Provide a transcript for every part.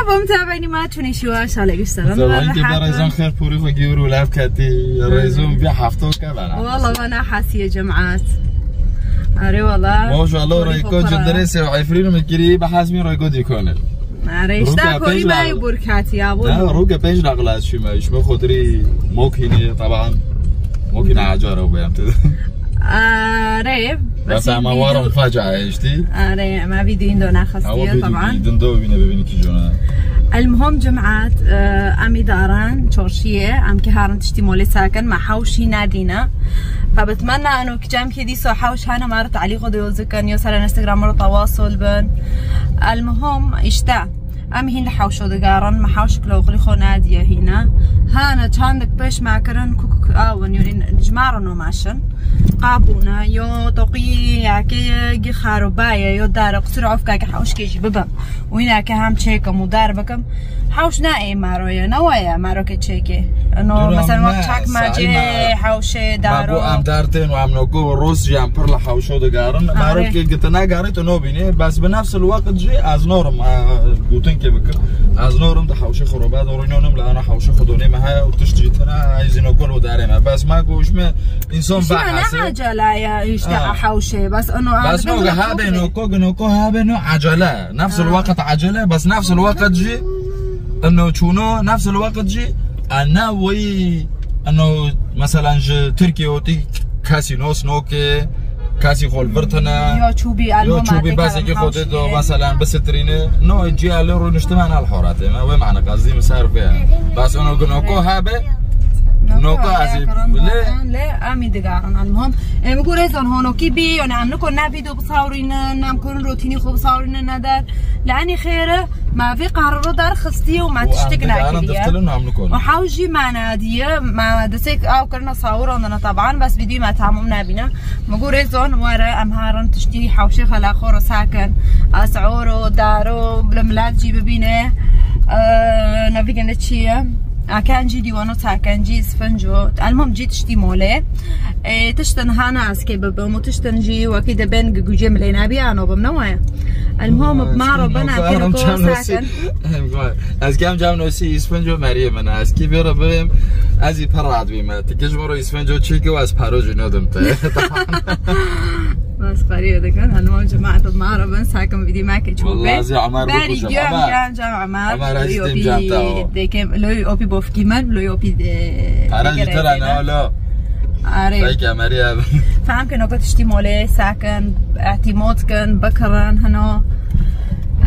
مرحبا متابعيني ما تشوني شو شالك اشتغل زمان كده رئيسان خير بوري خو جيورو لعب كاتي رئيسون بيا حفتو كمان والله أنا حاسية جمعات أري والله ما شاء الله رايكو جدرسه وعفرين مكري بحاسمين رايكو ديكونل أري اشتاكوني باي بركاتي يا أبو لا روكا بيج نقلات شو ما يشمل خضري موكيني طبعا موكينة عجارة وبيمت أري بس أما وارم فاجعة إيشتي أري ما فيديو دونا خاصية طبعا دندو بينا ببيني كيجونا المهم جمعات أمي داران شورشية أم كهارن تشتي مولي ساكن مع حوشي نادينا فبتمنى انه كجام كدي سو حوش هانا مارت علي غدو زكن يوصل انستغرام مر تواصل بن المهم اشتا ام هين لحوشو دقارن ما حوش كلو خلي خو ناديه هنا هانا كاندك باش معكرن كوك اون يورين جمارنو ماشن قابونا يو توقي كي خاروبايا يو دارق سرعف كاك حوش كيجي ببا وهنا كهم تشيكم وداربكم حوش ناي مارويا نوايا مارو كتشيكي انه مثلا وقت حق ما جي حوشي دارو بابو ام دارتين وام نوكو روس جام برلا حوشو دقارن مارو كي قتنا قاريت انه بيني بس بنفس الوقت جي از نورم قوتن كي بكر از نورم ده حوشي خروبات ورينونم لا انا حوشي خدوني معها وتشتريتنا عايزين نقول وداريما بس ما قوش ما انسان بحث انا عجله يا يشتاق حوشي بس انه بس نوغا هابي نوكو هابي نو عجله نفس الوقت عجله بس نفس الوقت جي انه شونو نفس الوقت جي انا وي انه مثلا تركي اوتي كاسينو سنوكي كاسي خول برتنا يو تشوبي بس كي خودتو مثلا بس ترينه نو جي على رو نجتمعنا الحورات ما وين معنى قصدي مسار فيها بس انه نوكو هابي نوكو عزيب لا امي دقارن المهم بقول ايضا هونو كيبي يعني عم نكون نافيدو بصورين نام كون روتيني خو بصورين ندار لاني خيره ما في قرروا دار خستي وما تشتقنا كليا وحاوجي معنا دي ما دسيك او كرنا صور عندنا طبعا بس فيديو ما تعممنا بينا بقول ايضا ورا امهارن تشتري حوشي خلا خور ساكن اسعورو دارو بلملات جيب بينا نافيجن تشيه كان جي ديوانو كان جي سفنجو المهم جي تشتي مولي تشتن هانا اسكي ببم وتشتن جي وكيدا بين جوجي ملينا بيانو بمنوعه المهم بمارو بنا كيلو ساكن اسكي ام جام نوسي سفنجو مريم انا اسكي بيرو بهم ازي براد بيما تكجمرو سفنجو تشيكو اس باروجي نودمت بس قريبة كان المهم جماعة بمارو بن ساكن فيديو معك تشوفه والله زي عمار باري كان جامع عمار لو اوبي بوف كيمان لو اوبي انا جيت انا لا عارف يا مريم فهم كانوا تشتي مولي ساكن اعتماد كان بكران هنا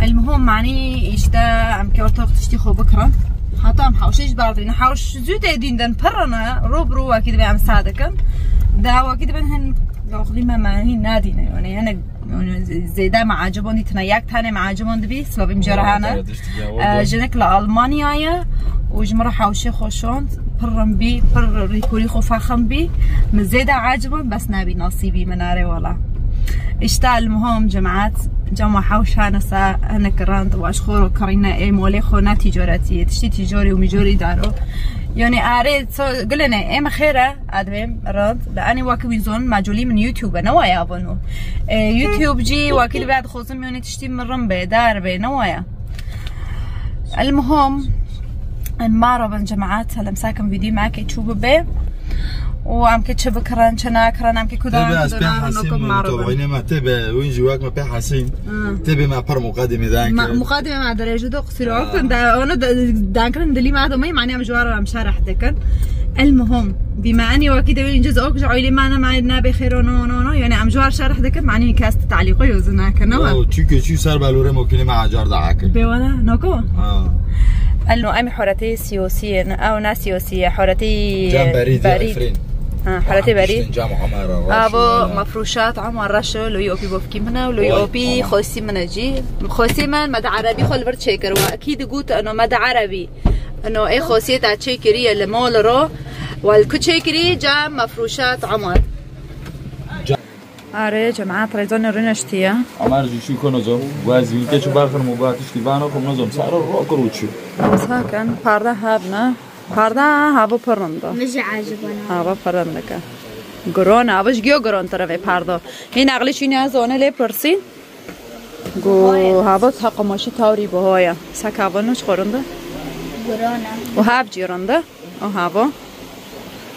المهم معني اشتا عم كورتوق تشتي خو بكره حتى ام حوشيش بعضين حوش زوت دين دن برنا روبرو اكيد بعم سادكن دا اكيد بنهن لو خديما معي نادينا يعني انا زي ده مع عجبوني تنياك تاني مع عجبون دبي سبب مجرهانا جنك لألمانيا وجمرة حوشي خوشون برم بي بر ريكوري خو فخم بي من زيدا عاجبون بس نبي نصيبي مناري ولا اشتا المهم جماعات جمع حوش هانا سا هنا كراند واشخور وكرينا اي مولي خونا تجارتي تشتي تجاري ومجوري دارو يعني اريد قلنا ايه خيره ادم رد لاني واكبين زون ماجولي من يوتيوب نوايا ابونو يوتيوب جي واكل بعد خوصم يعني تشتي من رمبه داربه نوايا المهم المارو بن جماعات هلا مساكن فيديو معك تشوفوا به وعم كتشوف كران شنا كران عم كيكودا نكم مارو بينما تبع وين جواك ما بي حاسين تبع ما بر مقدمه ذاك مقدمه مع درجه دو قصير كنت انا دانكرن دلي ما هذا ما معني مجوار عم شارح دكن المهم بما اني واكيد وين جزء اوك لي ما انا معنا بخير نو يعني عم جوار شارح دكن معني كاست تعليقه يوزناك نو او تشي صار بالوره ممكن مع جار دعاك بيوانا نوكو انه امي حورتي سيوسيين او ناس سيوسيه حورتي بريد حالتي بريد ابو مفروشات عمر رشو لو يوبي بوفكي منا ولو يوبي خوسي منا جي خوسي من مد عربي خل برد شيكر واكيد قلت انه مد عربي انه اي خوسيه تاع شيكري اللي مول رو والكوتشيكري جا مفروشات عمر آره جماعت ريزون رنشتيه عمر جي شو كنو زو وازي كيش باخر مباتش تبانو خم نزوم سعر رو كروتشو ساكن باردا هابنا باردا هابو پرنده مش عاجبنا هابو پرنده که گرون آبش گیو گرون طرفه پاردا این عقلش اینه از آنه لی پرسین گو هوا تاقماشی تاوری بهایا سکابانوش خورنده گرانه و هاب جیرنده او هوا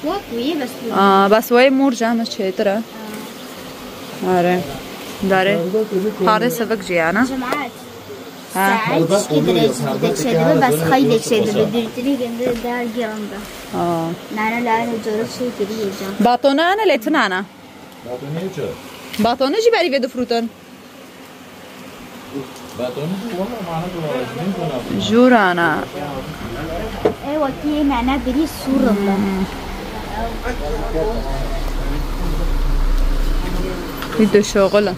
وقوی بس وای مور جامش چیتره آره داره پاره سبک جیانا جماعت ساعت درجة شديدة بس خيلك شديدة درجتني جنده دار جرانده نانا لا جورج شيء كبير جام باتونه انا ليتن انا باتونه جي بري فيدو فروتن جورانا ايوه كي معناه بري سورة فيدو شغله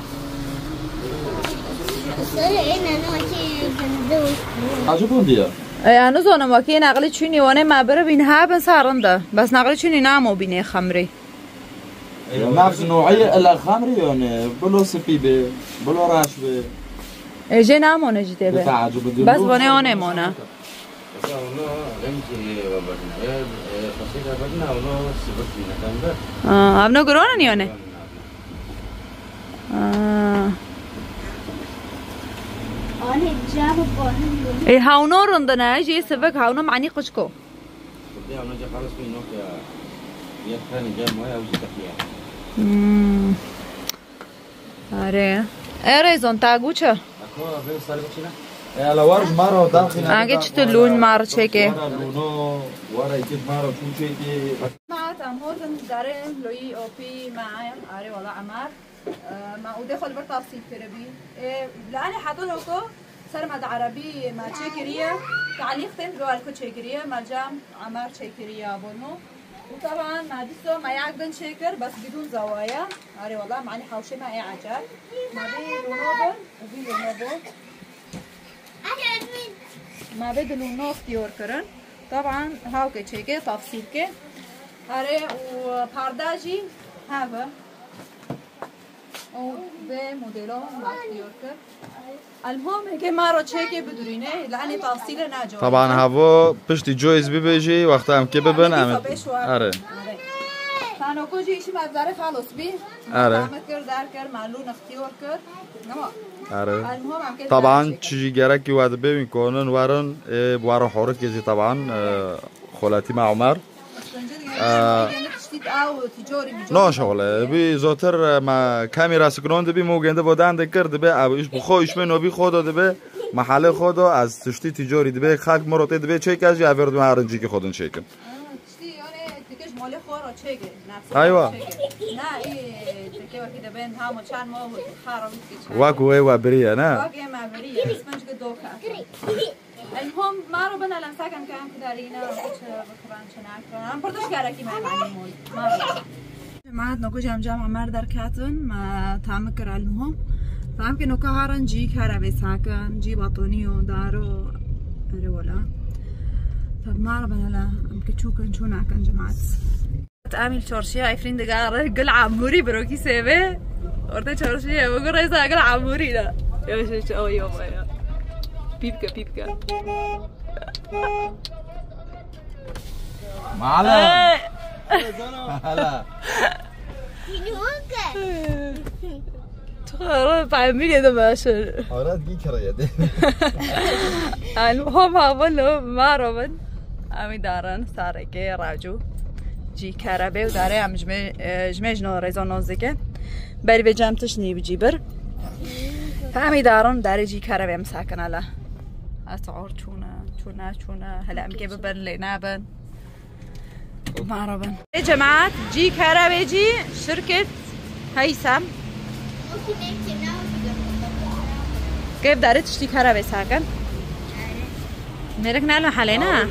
عجبون دیا هنوز اونم واقعی نقلی چونی وانه مبره بین هابن سارنده بس نقلی چونی نامو بینه خمری نفس نوعية الخمر يعني بلو سبيبه بلو راشبه اجه نامونه جده به بس وانه آنه مونه ابنو گرانه نیانه آنه جاب بانه ای هاونو رندنه جه سبک هاونو معنی قشکو آره ریزون تاگو چه؟ الورج مارو داخل اگه چطور مار چکه؟ لونو ورا يجيب مارو شوشيكي ما تمهورن دارم لوی اوپی معايا آره والله عمار ما ودخل بالتفصيل كربي لاني حاطين لكم سرمد عربي ما تشكريه تعليق تنبلو الكو تشكريه ما جام عمار تشكريه ابونو وطبعا ما ديسو ما يعقدن شكر بس بدون زوايا آره والله معني حوشي ما اي عجل ما بي لونوبن وبي لونوبن ما بي لونو اختيار کرن طبعا هاو که چکه تفصیل که آره و پرداجی هاو او به مدل ها اختیار کرد المهم که ما رو چکه بدورینه لعنی تفصیل نجا طبعا هوا پشتی جویز ببیجی وقت هم که ببن آره تانو کجی ایشی مبزاره خلاص بی آره کرد در کرد معلون اختیار کرد آره طبعا چیزی گره که وعده ببین کنن ورن بوارو حورت که طبعا خلاتی مع عمر نه شغله بی زودتر ما کامیرا سکنونده بی موگنده بودن دکرد به ایش بخویش منو بی خود داده به محله خود از تشتی تجاری ده به خلق مروته ده به چک از یا ورد هرنجی که خودن چکن ايوه واكو ايوه بريه انا واكو ما بريه اسمش دوكا المهم ما رو بنا لمساكم كان كدارينا بكران شناكران انا بردش كاركي ما معني مول ما جماعت نوكو جام عمر در كاتن ما تعمكر المهم فهم که نوكا هارن جي كارا بساكن جي باطونيو دارو اري ولا فما رو بنا لا ام كتشوكن شوناكن جماعت تعمل شورشيه عفرين دقاره قل عموري بروكي سيبه ورده شورشيه بقول رئيسة قل عموري لا يا شو يوم يا بيبكا معلم هلا تخيل بعمل هذا ماشي اولاد بيكره يا دي المهم هاولو ما روبن امي دارن ساركه راجو جی کربه و داره هم جمعش نو رزان نازده بری به جمتش نی بجی بر فهمی دارن داره جی کربه هم ساکن اله اسعار چونه هلا هم که ببن لی نبن معربن جماعت جی کربه جی شرکت هیسم كيف دارت تشتي كهرباء ساكن؟ مالك نعلم حالينا؟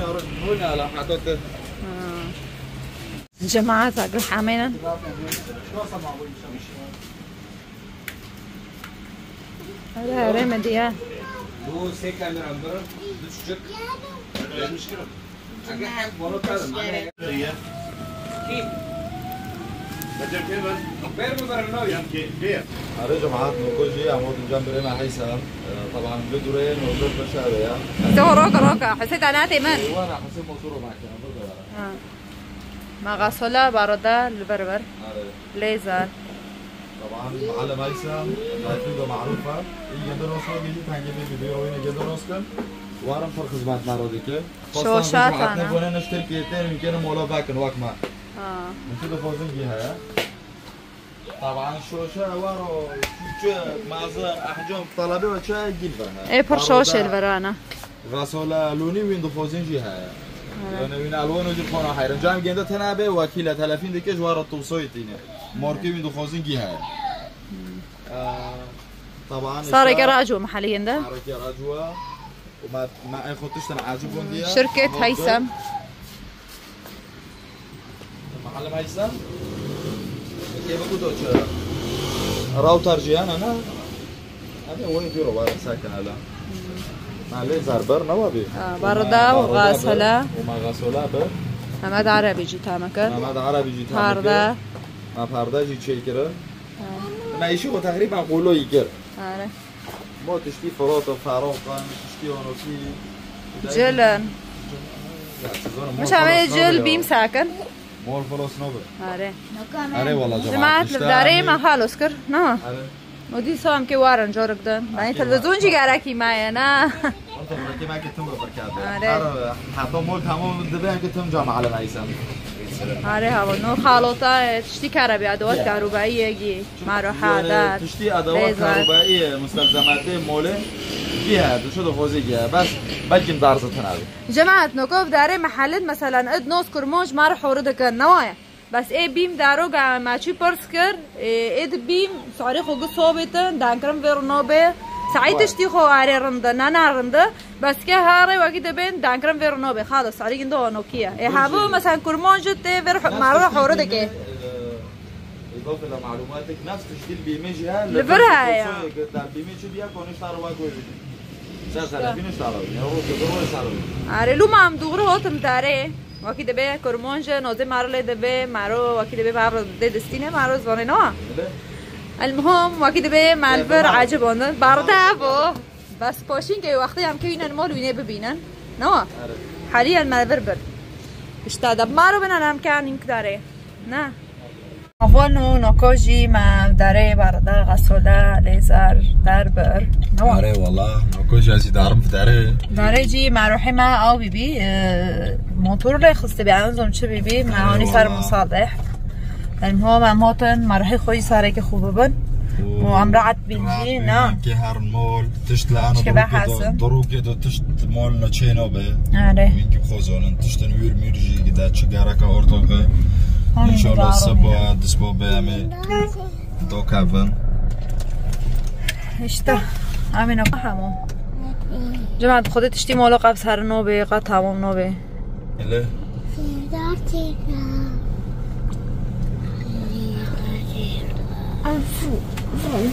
جماعة ساكن حامينا هذا ريما ديا دو سي كاميرا اندر دو تشك مشكلة اگه حق بالا کرد آره جماعت نوكوجي عمود جنب ريما هيثم طبعا بدورين ودور بشارة تو روكا حسيت انا تيمان وانا حسيت موصوله معك ما غسوله باروده البربر ليزر طبعا معلم هيثم تحقيقه معروفه يجي درس يجي تانجي بيبيرو هنا جد راسكن وارم فرق خدمات مرادي كه شوشات انا نقول نشتري كتير يمكن مولا باكن وقما نشوف فوزن جهه طبعا شوشه وارو شو مازه احجام طلبه وشا جيبها اي بر شوشه الفرانا غسوله لوني وين دفوزن جهه لوني وين الوان وجي خونه حيرن جام جنده تنابه وكيله تلفين دكه جوار توصيتينه ماركي وين دفوزن جهه طبعا صار يراجعوا محليا ده صار يراجعوا وما ما اخذتش انا عاجبهم دي شركه هيثم معلم هيثم كيف بقول راوتر جيان انا هذا وين في روار ساكن هلا ما لي زربر نوابي برده وغاسله وما غاسله بر محمد عربي جي تامكن محمد عربي جي تامكن فرده ما فرده جي تشيكره ما يشوفوا تقريبا قولوا يقر آره ما تشتي فروت وفاروق تشتي ونوكي جلن مش عامل جل بيم ساكن مول فلوس نوبل آره آره والله جماعة داره ما خالص کر نه ودي سوام که وارن جورک دن باید تلویزیون چی گره کی مایه نه انت بركي ما كنتم بركاته آره حتى مول تمام دبان كنتم جامعة على هيثم آره هوا نو خالوتا تشتی كهربائي ادوات كهربائية جي مروحات تشتي ادوات كهربائية مستلزمات موله فيها شو فوزي جيها بس بجم دارزة تناوي جماعة نوكوف داره محلد مثلا اد نوز كرموج ما رح ورده كن نوايا بس اي بيم دارو قا ماشي برسكر اد بيم سعري خو صوبتن دانكرم فيرنوبه سعيد تشتي خو آره رنده نه رنده بس که هاره وقتی دبین دانکرم ویرنوبه خالص سعی کنده نوکیا هوا مثلا کرمانج ته ور مارو حورده که اضافه لمعلوماتك نفس تشتيل بيميجها لفرها يا بيميج بيها كونش تعرفوا واقوي ساسا بينش تعرفوا هو كدور تعرفوا آره لو ما هم دوغره هاتم داره وقتی دبه کرمانج نوزه مارو له دبه مارو وقتی دبه مارو دستینه مارو زونه نه المهم وقتی دبه مالبر عجبانه برده بو بس پاشین که وقتی هم که اینن مال وینه ببینن نه حالیاً مالبر بر اشتاد مارو بنن هم که این داره نه اولو نوکوجی ما داره برده غسوله لیزر دربر آره والله نوکوجی ازی دارم داره جی مروحی ما او بیبی موتور لی خسته بیانزم چه بیبی معانی سر مصالح المهم هم هاتن مروحی خوی سره که خوبه بن و امرعت بینجی نه که هر مول تشت لعنه دروگه دو تشت مول نچینو به آره میگی خوزونن تشتن ویر میرجی گده چگاره که ارتوقه انشالله سبا دسبا بیامه دو کبن اشتا همین اقا همون جماعت خودت اشتی مولا قبض هر نوبه قد تمام نوبه اله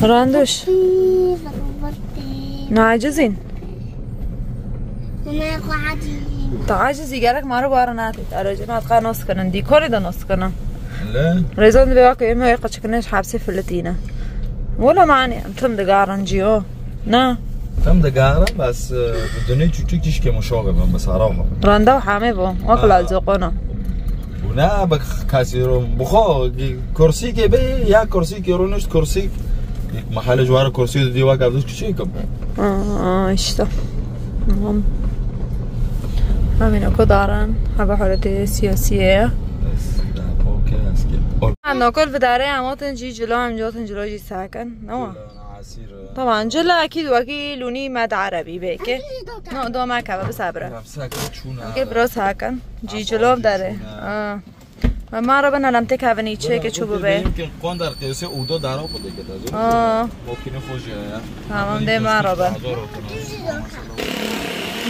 راندوش نعجزين تعجزي قالك ما رو بارناتي ترى جماعة قناص كنن ديكوري ده نص كنن لا ريزون بيواقع إما يقش كناش حابسي فلتينا ولا معني تم دقارن جيو نا تم دقارن بس بدوني چوچك تيش که مشاغبن بصراحة رانده و حامي بو واقع لزقونا نه بخ کسی رو بخوا کرسی که به یا کرسی که رو نشت کرسی محل جوار کرسی دو دیوار کبدوش کچه کم اشتا همین اکو دارن هوا حالت سیاسیه ناکل به داره اماتن جی جلو هم جاتن جلو جی ساکن نوا طبعا جلا اكيد واقي لوني ماد عربي بيكي نو دو ما كبا بصبره اگه براس هاکن جی جلو داره و ما رو بنا لم تکونی چه که چوبه به يمكن قندر قيسه اودا دارا بوده که دازو ممکنه خوشیه تمام ده ما رو بن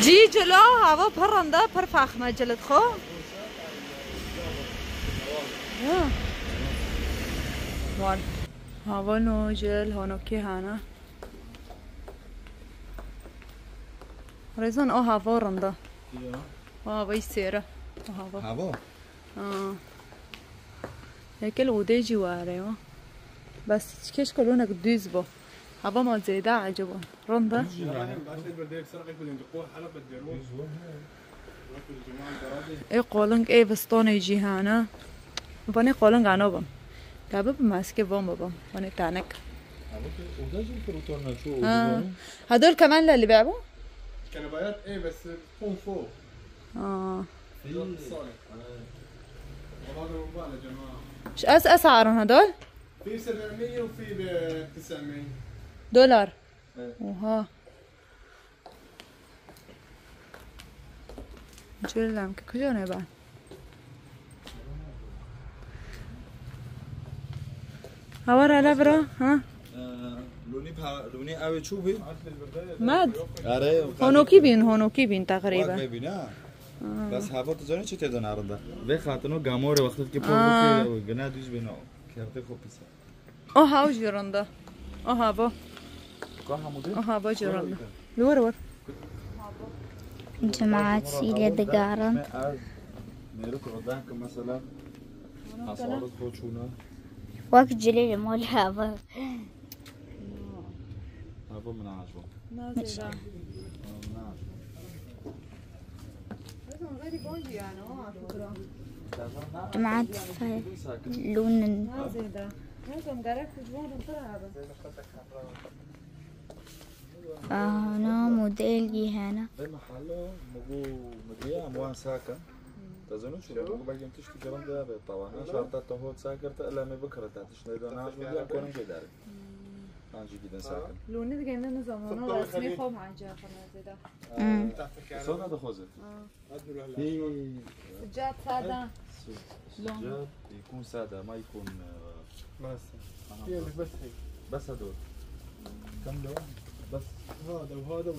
جی جلو هوا پرنده پر فخمه جلد خو وان هوا نو جل هانو کی هانا ريزون هوا رنده هوا يسيره هوا هيكل وده جواره بس كيش كلونك دوز بو هوا ما زيدا عجبه رنده اي قولنك اي بستون يجي هانا بني قولنك انا بن بابا ماسكه بابا وانا تعنك هدول كمان للي بيعبوا كنبايات ايه بس تكون فوق في الصالة والله موبايل يا جماعة ايش اسعارهم هدول؟ في 700 وفي ب 900 دولار وها جلهم كجونه بعد هورا لبرا ها لوني اوي شوفي ماد اره هونو كيبين تقريبا ببینا بس هوا تو زنی چه تدون آرنده به خاطر گامور وقتی که پروکی گنا دوز بینو کرده خوب پس ها جرنده هوا هموده هوا جرنده ور جماعة سيلة دقارن میرو کردن که مثلا اسعار خودشونه وقت جليل مول هذا هوا من عجبه نازله جماعة لون هنا موديل جي هنا محله مجيء أموال ساكن تزنو شو بقول باقي تشتي كلام ده طبعا شرطة تهود ساكر تألا ما بكرة تشتي ده ناس مجيء أكون كده أنجي جدا ساكن لوني ده كأنه نظامنا رسمي خو مع جافر نازله صوت هذا خوزة سجاد سادة سجاد يكون سادة ما يكون بس هدول كم لون بس هذا وهذا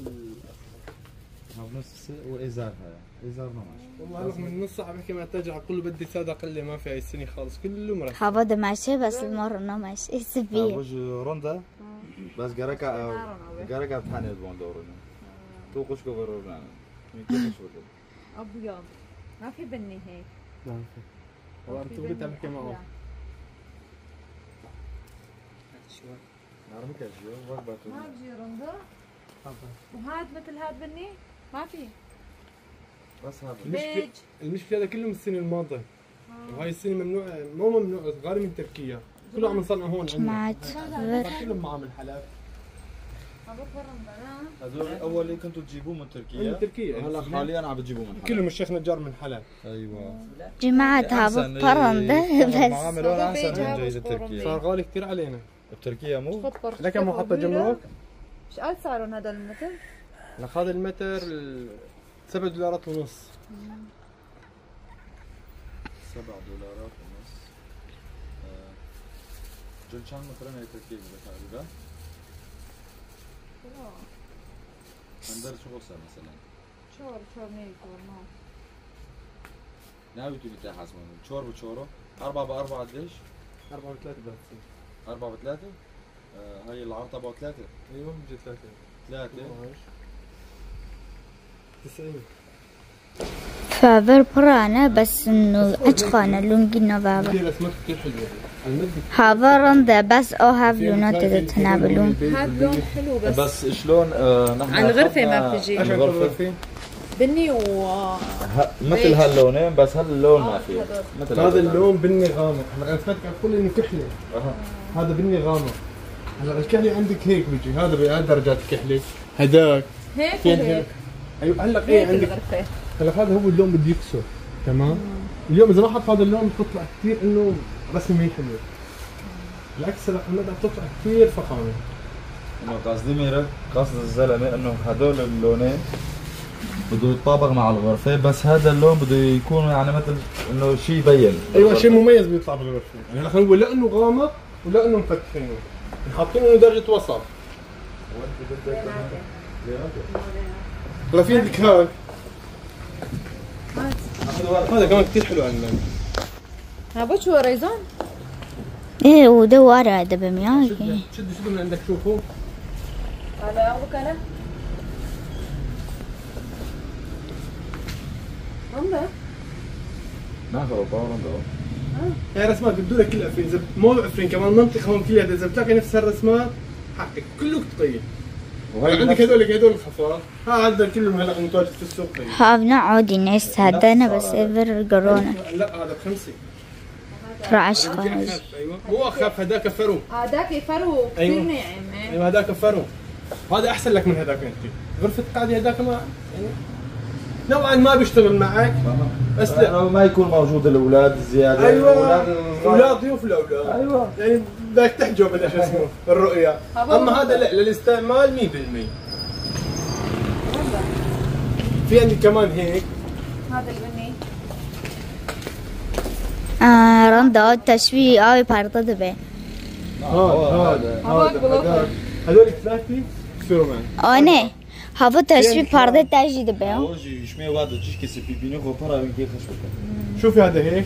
بنص وإزارها إزار نماش والله من نص ساعة بحكي مع تاجر كله بدي سادة قلي ما في أي سنة خالص كله مرة هذا ماشي بس المرة ماشي سبيه وجه روندا بس جركا بتحني البون دورنا تو قش كبرنا ممكن شو كده أبيض ما في بني هيك ما في والله أنت بدي تحكي معه نعرف كذي وقبته ما بيجي روندا وهاد مثل هاد بني ما في بس هذا المشكلة هذا كله من السنة الماضية وهاي السنة ممنوع مو ممنوع غير من تركيا كله عم نصنع هون عندنا كلهم معامل حلب هذول اول كنتوا تجيبوه من تركيا من تركيا هلا حاليا عم بتجيبوه من حلب كلهم الشيخ نجار من حلب ايوه جماعة هذا فرنده بس معامل احسن من جايزة تركيا صار غالي كثير علينا بتركيا مو لك مو حاطه جمرك ايش قال سعرهم هذا المتر؟ لك هذا المتر $7.5 $7 ونص جلشان مثلا هي تركيا تقريبا عندنا شو قصة مثلا شور ميكور ناوي تبي تحاسب شور بشوره 4 ب4 قديش؟ 4 ب3 4 ب3 هاي العرضة ب3 ايوه بجي 3 90 فابر برانا بس انه اتقانا لونجينا بابا في رسمات كثير حلوه هذا رنده بس او هاف لونات تتنابلون هاد لون حلو بس شلون نحن على الغرفة ما بتجي الغرفة بني مثل هاللونين بس هاللون ما في مثل هذا اللون بني غامق هلا رسمتك اقول انه كحلي هذا بني غامق هلا الكحلي عندك هيك بيجي هذا بهالدرجات الكحلي هداك هيك ايوه هلا ايه عندك هلا هذا هو اللون بده يكسر تمام اليوم اذا ما حط هذا اللون بتطلع كثير انه رسمه مي حلوه بالعكس هلا بدها تطلع كثير فخامه انه قصدي ميرا قصد الزلمه انه هدول اللونين بده يتطابق مع الغرفه بس هذا اللون بده يكون يعني مثل انه شيء يبين ايوه شيء مميز بيطلع بالغرفه يعني هلا هو لانه غامق ولانه مفتحينه حاطينه درجه وسط هلا في عندك هاي هذا كمان كثير حلو عندنا هذا شو ريزون؟ ايه ودوار هذا بمياجي شد من عندك شوفوا هلا ياخذك انا رندا ناخذ باورندو هي رسمات بدو لك كل عفرين اذا مو عفرين كمان منطقه هون كلها اذا بتلاقي نفس هالرسمات حقك كله تقيل عندك هذول الخفاف هذا كلهم هلا متواجد في السوق هاف نعود الناس هدانا بس ايفر قرونا لا هذا ب5 ترى عشقة. ايوه هو اخف، هذاك فرو. هذاك فرو كثير ناعم. ايوه هذاك فرو. هذا احسن لك من هذاك انت. غرفة قاعدة هذاك ما يعني نوعا ما بيشتغل معك بس لا ما يكون موجود الاولاد زياده. ايوه اولاد ضيوف الاولاد. ايوه يعني بدك تحجب هذا شو اسمه الرؤيه. اما هذا لا للاستعمال 100%. في عندي كمان هيك. هذا البني رندا تشبيه آوي بارده دبي. هذول ثلاثة بصيروا معي. آنه هوا تشبيه بارده تاجي دبي. اوجي شمي واحد تجيك كيس بيبيني خبرة من كيف خشبك. شوفي هذا هيك.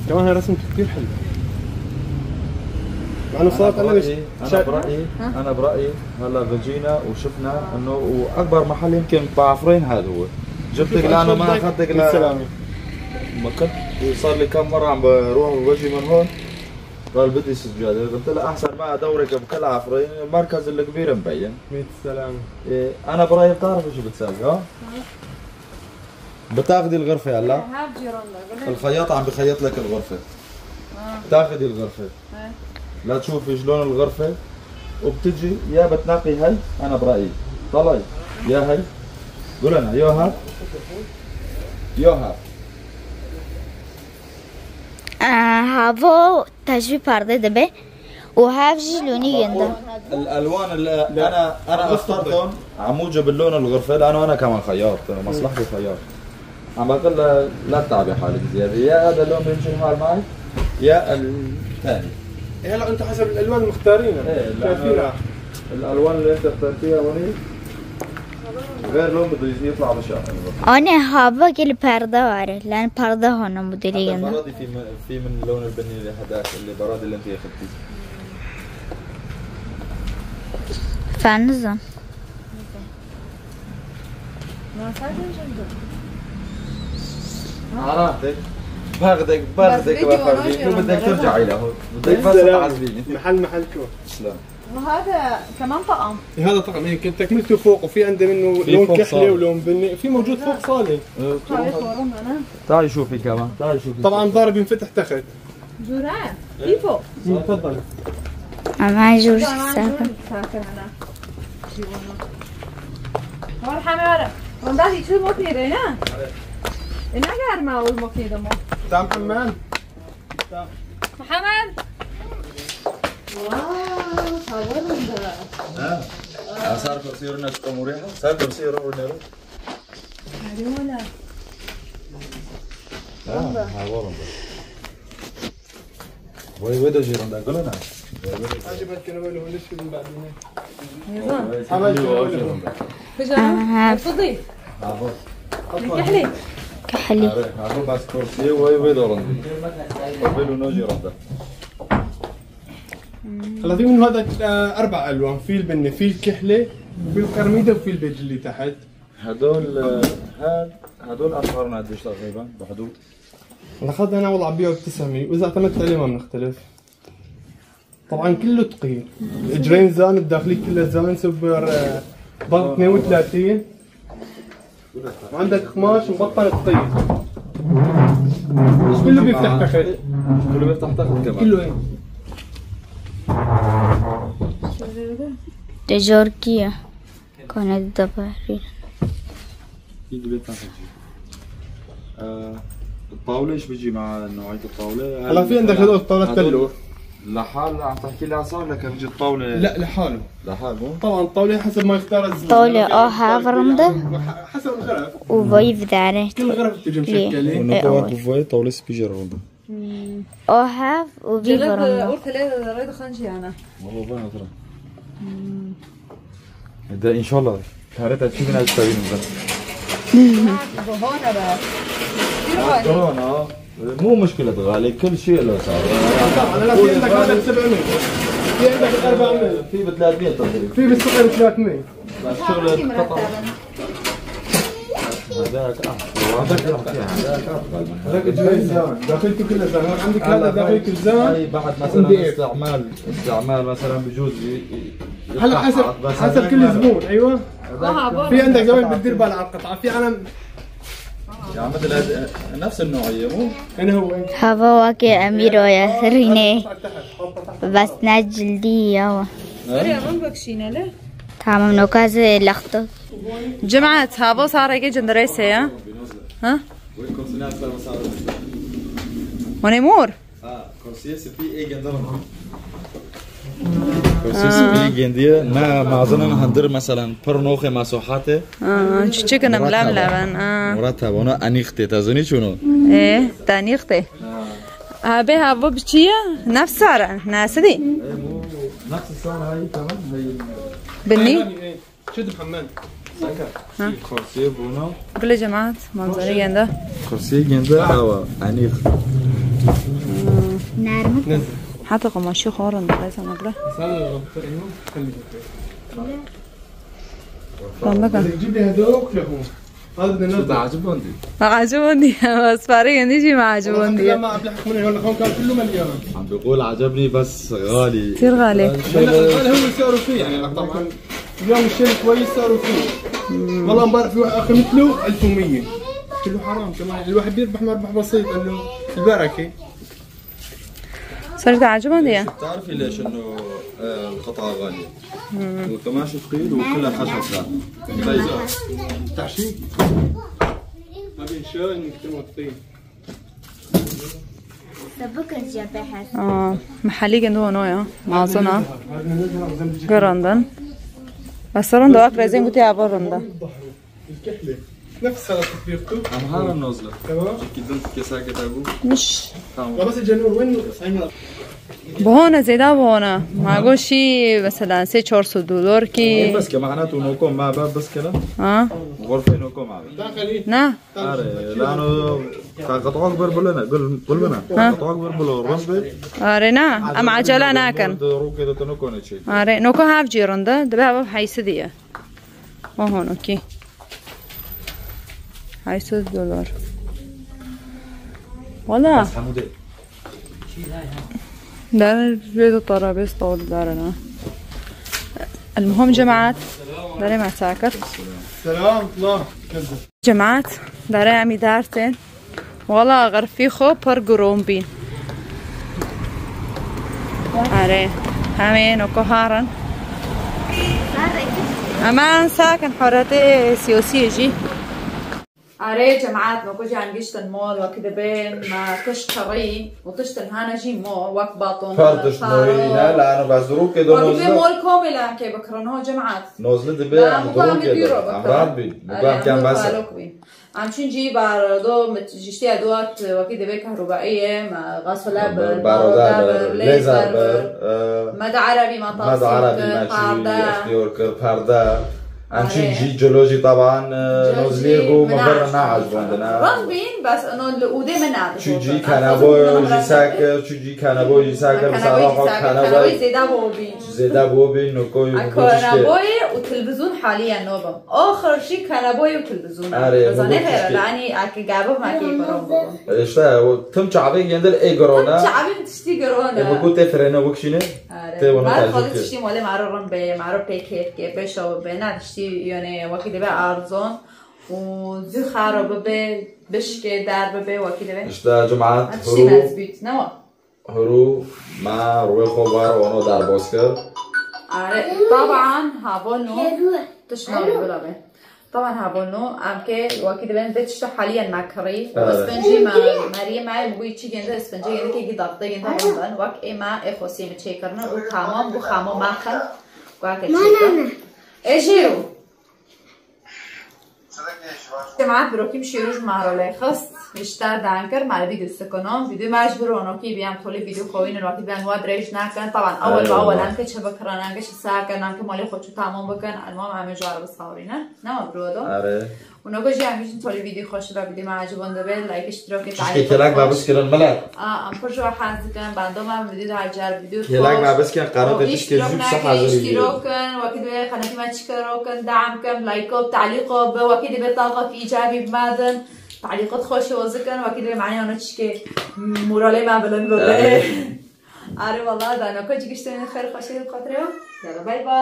كمان هاي رسمته كثير حلو. مع انه صارت انا برايي هلا فيجينا وشفنا انه واكبر محل يمكن بعفرين هذا هو. جبتك لانه ما اخذتك للسلامة. ما كنت صار لي كم مره عم بروح وبجي من هون قال بدي سجاده، قلت له احسن ما ادورك بكل عفرين، المركز الكبير مبين. 100 سلامة. إيه انا برايي بتعرف شو بتساوي ها؟ بتاخذي الغرفه هلا الخياط عم بخيط لك الغرفه. بتاخذي الغرفه لا تشوفي شلون الغرفه وبتجي يا بتنقي هي. انا برايي طلعي يا هي قول انا يوها هوا تشبيه بارده دبي وهاف لوني ينده. الالوان اللي انا اخترتهم عموجه باللون الغرفه لانه انا كمان خياط، مصلحتي خياط. عم بقول له لا تتعبي حالك زياده، يا هذا اللون بيمشي الحال معي يا الثاني. هلا انت حسب الالوان مختارينها. شايفينها الالوان اللي انت اخترتيها هوني غير لون بده يطلع بشع. أنا هابا كل بارده وعره لأن بارده هون مدري ينده. برادي في من اللون البني اللي هداك اللي برادي اللي انت اخذتيه. فنزن. عرفتك باخذك بفرجيك وبدك ترجعي له، بدك بس تعذبيني. محل شو؟ شلون؟ وهذا كمان طقم. هذا طقم هيك تكملته فوق وفي عنده منه لون كحلي ولون بني، في موجود فوق صالة. تعالي شوفي كمان، تعالي شوفي. طبعا ضارب ينفتح تحت. زرار في فوق. تفضل. ما يجوز ساكن. أنا. مرحبا. والله شو المطير هنا؟ هنا قاعد معه المطير ده. تعال محمد. محمد. واو صورنا ده. صار كرسي رنا مريحة، صار كرسي رنا. هذه ولا. والله. وين جيران قولنا. عجبتك انا ولا ليش من بعدين؟ ايوه. ها. تفضلي. كحلي. كحلي. هذا بس كرسي وين دورن. قبلوا نجي رده. هلا في من هذا 4 الوان، في البني، في الكحلي، في القرميده وفي البيج اللي تحت. هدول اسعارنا قديش تقريبا بحدود؟ اخذنا انا والله عم ببيعه ب 900 واذا اعتمدت عليه ما بنختلف. طبعا كله ثقيل، الاجرين زان، الداخلي كله زان، سوبر ضغط 32 وعندك قماش مبطن ثقيل. كله بيفتح تحت. كله بيفتح تحت كمان. كله هيك. تجاركية كانت دباري. الطاولة ايش بيجي مع نوعية الطاولة؟ هلا في عندك هذول طاولة تلور. لحال عم تحكي لي صار لك بيجي الطاولة؟ لا لحاله. لحاله؟ طبعا الطاولة حسب ما يختار الزبون. طاولة هاف رمضة. حسب الغرف. وفايف داره. كل غرف بتيجي مشكلة. ونقوات وفاي طاولة سبيجر رمضة. هاف وفايف رمضة. قلت له ريد خنجي انا. والله فاهم ترى. ده ان شاء الله كارثة تشوفين هاي تسوين بس. كورونا مو مشكلة غالي، كل شيء له سعر. انا في عندك هذا ب 700. في عندك ب 400. في ب 300 تقريبا. في بالسعر ب 300. بس شغل القطع هذاك هذاك جويزان داخلته كله زان، عندك هذا داخلته زان. بعد مثلا استعمال مثلا بجوز هلا حسب كل زبون. ايوه في عندك زبون بتدير بال على القطعه، في انا يا عمد نفس النوعية مو؟ أنا هو هوا واقع أمير ويا ريني بس نجلدي يا سوري أمام بكشينة له تمام نوكاز لخطة جماعة هابو صار يجي جندريسة ها ونمور كرسي سبي إيه جندرنا كرسي سبي جندية ما أظن هندر مثلا برنوخ مساحته شو كنا ملاملابن مرتب أنا أنيختي تزني شنو؟ إيه تانيختي هابي هابو بشيء نفس سعره ناسدي نفس السعر هاي كمان هاي بني شد محمد كرسي بونا كل جماعة منظري جنده كرسي جنده هوا أنيخ نرمك حتى قماشي خورن بقيس نقله جيب لي هذوك يا أخو هذا بدنا نرضى عجبوني بس فارق عندي شيء ما عجبوني ما أبلح من هون كان كله مليان عم بقول عجبني بس غالي كثير غالي هذا هو اللي صاروا فيه يعني طبعا اليوم الشيء كويس صاروا فيه والله امبارح في واحد اخر مثله 1100 قلت له حرام كمان الواحد بيربح مربح بسيط قال له البركه صرت عجبوني بتعرفي ليش انه القطعه غاليه؟ القماش ثقيل وكلها خشب ذا تعشي ما بينشال انك تمطيه سبك الجبهة محلي جندو نويا معصنا كرندن بس رندا أكره زين قلتي عبر رندا الكحله نفس تطبيقته أمهار النازلة تمام كده كيسا كده مش بس الجنور وين بهونه زيادة بهونه معقول شيء مثلا 300-400 دولار كي بس كمعناته نوكم مع باب بس كده غرفة نوكم مع داخلي نا لأنه قطعة أكبر بلنا قل بنا قطعة أكبر بلو رنبي رنا أم عجلة ناكن رو كده تنوكون شيء نوكو هاف جيروندا دبها باب حيسدية وهون أوكي $5 والله دار بيت الطرابيز طول دارنا المهم جماعات داري مع ساكر سلام الله جماعات داري عمي دارتين والله غرفيخو بر قروم بين عري همين وكهارن امان ساكن حراتي سيوسي جي عري جماعات ما كوجي عن قشت المول وكده بين ما تشتري وتشتري هانا جي مول وك باطون فردش نوينا لأنه بزروك كده وكده بين مول كاملة كي بكرنه جماعات نوزل دبي عم دروك كده عم رابي بقام كان بس عم شنجي باردو متجشتي أدوات وكده بين كهربائية ما غسالة بارودابر ليزر مدى عربي مطاصيل ماشي اختيار كبرده عشان جي جيولوجي طبعا نوزليغو مبرر ناعج عندنا رغبين بس انه ودائما ناعج شو جي كنبوي جي ساكر شو جي كنبوي جي ساكر بصراحه كنبوي زيدا بوبي نوكوي كنبوي وتلفزيون حاليا نوبم اخر شيء كنبوي وتلفزيون بزانه غير يعني اكي جابو ما كي برام اشتا تم شعبي يندل اي قرونا تم شعبي تشتي قرونا بقول تفرنا وكشينه ما خالص تشتي مولي معررم به معرر بيكيت كي بشو بينا تشتي يعني وكده بقى أرزان وزي خرابة به بشكي دربه به وكده به اشتا جماعات هرو مزبوط نوا هرو ما روي خوبار وانو در باسكر طبعا هابونو تشنالي بلا به طبعا هابونو امكي وكده بين بتشتو حاليا مكري واسفنجي ما مريم معي مقوي چي گنده اسفنجي گنده كي ضغطه گنده هندن وك اما اخوسي مچي کرنا و تمام و خامو ماخن وك چي اجيرو جماعت بروكيم شيروج مهرالي خست بیشتر دانکر مال ویدیو سکنم ویدیو مجبور اونوکی بیام کلی ویدیو خوین الوقت بیان واد ریش نکن طبعا اول با اول انکه چه بکرن انکه چه ساکن انکه مالی خودشو تمام بکن المام همه جارو بساورینه نه برودو آره اونو که جمعیشون تولی ویدیو خوش را ویدیو معجبانده به لایک اشتراک تعلیق کلاک بابس کردن بلد ام پرجو حنز کن بندم هم ویدیو هر ویدیو کلاک بابس کن قرار داشت که زود صح حاضر اشتراک کن وقتی به قناتی ما چیکار کن دعم کن لایک و تعلیق به وقتی به طاقت ایجابی بمدن تعلیقات خوشی واسه کن وقتی به معنی آنها چی که موراله ما بلند بوده آره والله دانکا چی کشته خیر خوشی خاطره یالا بای بای